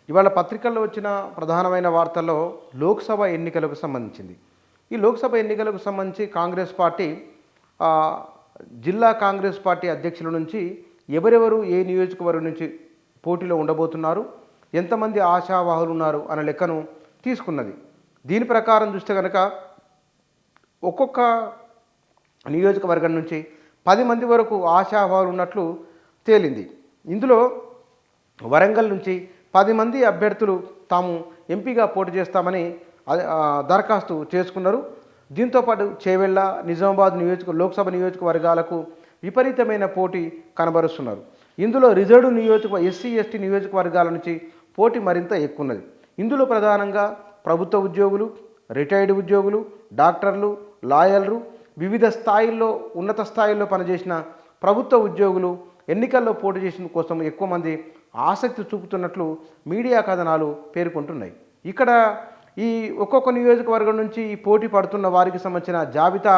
ఇవాళ పత్రికల్లో వచ్చిన ప్రధానమైన వార్తల్లో లోక్సభ ఎన్నికలకు సంబంధించింది. ఈ లోక్సభ ఎన్నికలకు సంబంధించి కాంగ్రెస్ పార్టీ ఆ, జిల్లా కాంగ్రెస్ పార్టీ అధ్యక్షుల నుంచి ఎవరెవరు ఏ నియోజకవర్గం నుంచి పోటీలో ఉండబోతున్నారు, ఎంతమంది ఆశావాహులు ఉన్నారు అనే లెక్కను తీసుకున్నది. దీని ప్రకారం చూస్తే కనుక ఒక్కొక్క నియోజకవర్గం నుంచి 10 మంది వరకు ఆశావాహులు ఉన్నట్లు తేలింది. ఇందులో వరంగల్ నుంచి 10 మంది అభ్యర్థులు తాము ఎంపీగా పోటీ చేస్తామని దరఖాస్తు చేసుకున్నారు. దీంతోపాటు చేవెళ్ళ, నిజామాబాద్ లోక్సభ నియోజకవర్గాలకు విపరీతమైన పోటీ కనబరుస్తున్నారు. ఇందులో రిజర్వ్డ్ ఎస్సీ ఎస్టీ నియోజకవర్గాల నుంచి పోటీ మరింత ఎక్కున్నది. ఇందులో ప్రధానంగా ప్రభుత్వ ఉద్యోగులు, రిటైర్డ్ ఉద్యోగులు, డాక్టర్లు, లాయర్లు, వివిధ స్థాయిల్లో ఉన్నత స్థాయిల్లో పనిచేసిన ప్రభుత్వ ఉద్యోగులు ఎన్నికల్లో పోటీ చేసిన కోసం ఎక్కువ మంది ఆసక్తి చూపుతున్నట్లు మీడియా కథనాలు పేర్కొంటున్నాయి. ఇక్కడ ఈ ఒక్కొక్క నియోజకవర్గం నుంచి ఈ పోటీ పడుతున్న వారికి సంబంధించిన జాబితా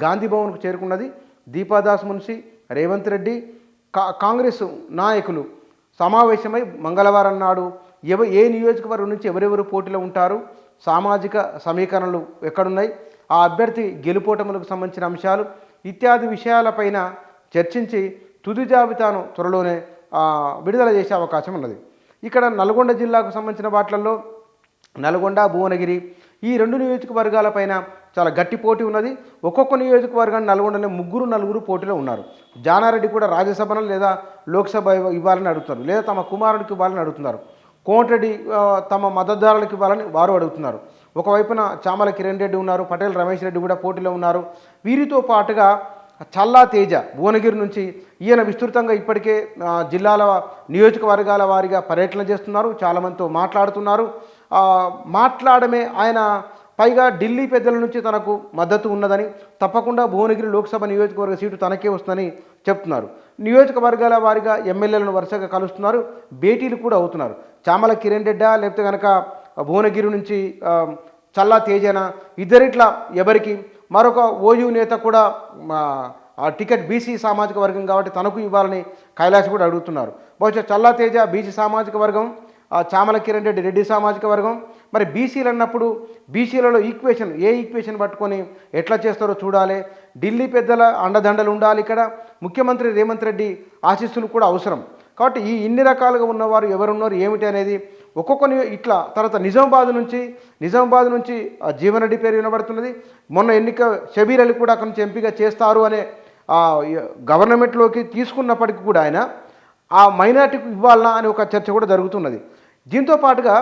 గాంధీ భవన్కు చేరుకున్నది. దీపాదాస్ మున్షి, రేవంత్ రెడ్డి, కాంగ్రెస్ నాయకులు సమావేశమై మంగళవారం నాడు ఏ నియోజకవర్గం నుంచి ఎవరెవరు పోటీలో ఉంటారు, సామాజిక సమీకరణలు ఎక్కడున్నాయి, ఆ అభ్యర్థి గెలుపోటములకు సంబంధించిన అంశాలు ఇత్యాది విషయాలపైన చర్చించి తుది జాబితాను త్వరలోనే విడుదల చేసే అవకాశం ఉన్నది. ఇక్కడ నల్గొండ జిల్లాకు సంబంధించిన వాటిల్లో నల్గొండ, భువనగిరి ఈ 2 నియోజకవర్గాలపైన చాలా గట్టి పోటీ ఉన్నది. ఒక్కొక్క నియోజకవర్గాన్ని నల్గొండలో 3-4 పోటీలో ఉన్నారు. జానారెడ్డి కూడా రాజ్యసభను లేదా లోక్సభ ఇవ్వాలని అడుగుతున్నారు, లేదా తమ కుమారుడికి ఇవ్వాలని అడుగుతున్నారు. కోమటిరెడ్డి తమ మద్దతుదారులకు ఇవ్వాలని వారు అడుగుతున్నారు. ఒకవైపున చామల కిరణ్ రెడ్డి ఉన్నారు, పటేల్ రమేష్ రెడ్డి కూడా పోటీలో ఉన్నారు. వీరితో పాటుగా చల్లా తేజ భువనగిరి నుంచి ఈయన విస్తృతంగా ఇప్పటికే జిల్లాల నియోజకవర్గాల వారీగా పర్యటన చేస్తున్నారు, చాలామందితో మాట్లాడుతున్నారు. మాట్లాడమే ఆయన పైగా ఢిల్లీ పెద్దల నుంచి తనకు మద్దతు ఉన్నదని, తప్పకుండా భువనగిరి లోక్సభ నియోజకవర్గ సీటు తనకే వస్తుందని చెప్తున్నారు. నియోజకవర్గాల వారీగా ఎమ్మెల్యేలను వరుసగా కలుస్తున్నారు, భేటీలు కూడా అవుతున్నారు. చామల కిరణ్ రెడ్డా లేకపోతే కనుక భువనగిరి నుంచి చల్లా తేజన ఇద్దరిట్లా ఎవరికి మరొక ఓయూ నేత కూడా టికెట్ బీసీ సామాజిక వర్గం కాబట్టి తనకు ఇవ్వాలని కైలాష్ కూడా అడుగుతున్నారు. బహుశా చల్లా తేజ బీసీ సామాజిక వర్గం, చామల కిరణ్ రెడ్డి రెడ్డి సామాజిక వర్గం. మరి బీసీలు అన్నప్పుడు బీసీలలో ఈక్వేషన్ పట్టుకొని ఎట్లా చేస్తారో చూడాలి. ఢిల్లీ పెద్దల అండదండలు ఉండాలి. ఇక్కడ ముఖ్యమంత్రి రేవంత్ రెడ్డి ఆశీస్సులు కూడా అవసరం. కాబట్టి ఇన్ని రకాలుగా ఉన్నవారు ఎవరున్నారు ఏమిటి అనేది ఒక్కొక్కని ఇట్లా. తర్వాత నిజామాబాద్ నుంచి జీవన్ రెడ్డి పేరు వినబడుతున్నది. మొన్న ఎన్నిక షబీర్ అలీ కూడా అక్కడి నుంచి ఎంపీగా చేస్తారు అనే గవర్నమెంట్లోకి తీసుకున్నప్పటికీ కూడా ఆయన ఆ మైనార్టీకి ఇవ్వాలనా అని ఒక చర్చ కూడా జరుగుతున్నది. దీంతో పాటుగా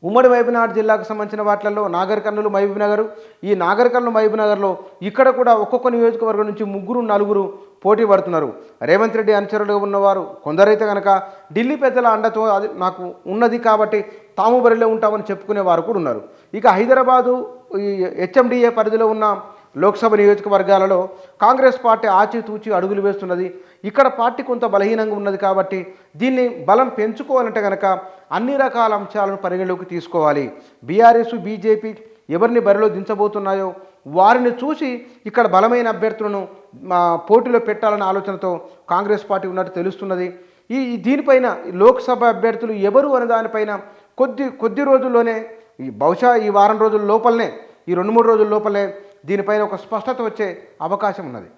ఉమ్మడి మహబూబ్నగర్ జిల్లాకు సంబంధించిన వాటిల్లో నాగర్ కర్నూలు, మహబూబ్నగర్, ఈ నాగర్ కర్నూలు మహబూబ్నగర్లో ఇక్కడ కూడా ఒక్కొక్క నియోజకవర్గం నుంచి 3-4 పోటీ పడుతున్నారు. రేవంత్ రెడ్డి అనుచరులుగా ఉన్నవారు కొందరైతే కనుక ఢిల్లీ పెద్దల అండతో అది నాకు ఉన్నది కాబట్టి తాము బరిలో ఉంటామని చెప్పుకునే వారు కూడా ఉన్నారు. ఇక హైదరాబాదు ఈ హెచ్ఎండిఏ పరిధిలో ఉన్న లోక్సభ నియోజకవర్గాలలో కాంగ్రెస్ పార్టీ ఆచితూచి అడుగులు వేస్తున్నది. ఇక్కడ పార్టీ కొంత బలహీనంగా ఉన్నది కాబట్టి దీన్ని బలం పెంచుకోవాలంటే కనుక అన్ని రకాల అంశాలను పరిగణలోకి తీసుకోవాలి. బీఆర్ఎస్, బీజేపీ ఎవరిని బరిలో దించబోతున్నాయో వారిని చూసి ఇక్కడ బలమైన అభ్యర్థులను పోటీలో పెట్టాలనే ఆలోచనతో కాంగ్రెస్ పార్టీ ఉన్నట్టు తెలుస్తున్నది. దీనిపైన లోక్సభ అభ్యర్థులు ఎవరు అనే దానిపైన కొద్ది రోజుల్లోనే బహుశా ఈ వారం రోజుల లోపలనే, ఈ 2-3 రోజుల లోపలే దీనిపైన ఒక స్పష్టత వచ్చే అవకాశం ఉన్నది.